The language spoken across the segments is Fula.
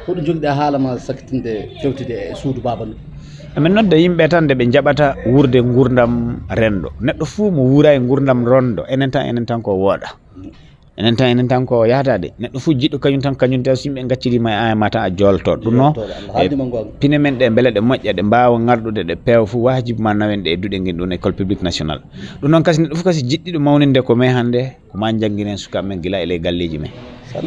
hoɗo jogɗa haalama sakkitinde fewtide e suudu babanu amin nodda yimɓe tan de ɓe jaɓata wurde gurdam rendo neɗɗo fuu mo wuura e gurdam rondo enen tan ko wooɗa enen tan ko yahatade neɗɗo fuu jiɗɗo kañum tan so yimɓe gaccidima e an ma tan a joltoɗo ɗum noon pine men ɗe beele ɗe moƴƴa ɗe mbawa garɗude ɗe peewa fuu wajibi ma nawen ɗe e duɗe guin ɗum école publique nationale ɗum noon kasi neɗɗo foof kasi jiɗɗiɗo mawninde ko mai hande ko ma jangguinen sukaɓe men guila ele galleji men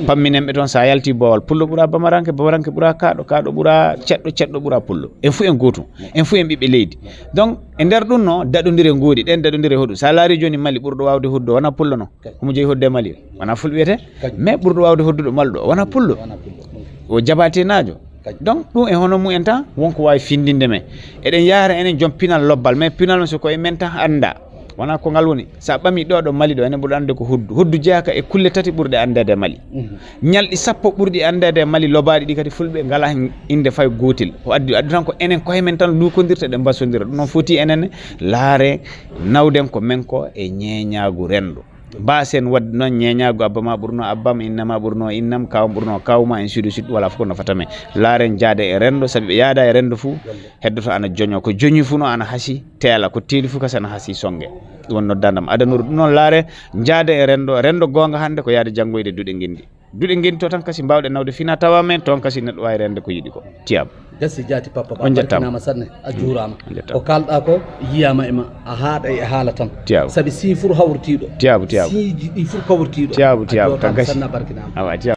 pamminenɓe toon sa yalti bowal pullo ɓuura bamaranke ɓuura kaɗo ɓuura ceɗɗo ɓuura pullo en fuu en gootum en fuu en ɓiɓɓe leydi donc e nder ɗum no daɗodire goodi ɗen daɗodire hoɗum sa laari joni Mali ɓurɗo wawde hoddo wona pullo no homo jeeyi hodde Mali wona fulɓe wiyete mais ɓurɗo wawde hodduɗo Malɗo wona pullo o jabatenajo donc ɗum e hono mumen tan wonko wawi findinde men eɗen yaara enen joom pinal lobbal mais pinal men soko e men tan anda wona ko ngal woni sa ɓami ɗo Mali ɗo enen ɓurɗo ande ko hoddu jeeyaka e kulle tati ɓurɗe andede Mali ñalɗi sappo ɓurɗi andede Mali lobaɗi ɗi kadi fulɓe ngala hen inde fay gotel o addi tan ko enen koye men tan lukodirta ɗe mbasodira ɗum noon foti enen laare nawden ko men ko e ñeñagu rendo basen wadde noon ñeñagu abba ma ɓurno abbam innama ɓurno innam kawam ɓurno kawma ainsi de suite wala fof ko nafata men laaren jaade e rendo saabi ɓe yaada e rendo fuu heddoto ana joño ko joñi fuu no ana haasi teela ko teeli fuu kasi ana haasi songue ɗum won noddandam adanuru ɗum noon laare jaade e rendo gonga hande ko yaade janggoyde duɗe guindi to tan kasi mbawɗe nawde fina tawa men toon kasi neɗɗo wawi rende ko yiiɗi ko tiyaba gasi jaati papa ba barkinama sanne a juurama o kalɗa ko yiyama ema a haaɗa e haala tan saabi sifur hawrtiɗo tiyabu siiji ɗi fof kawrtiɗo tiyabu tan gasi sanna barkinama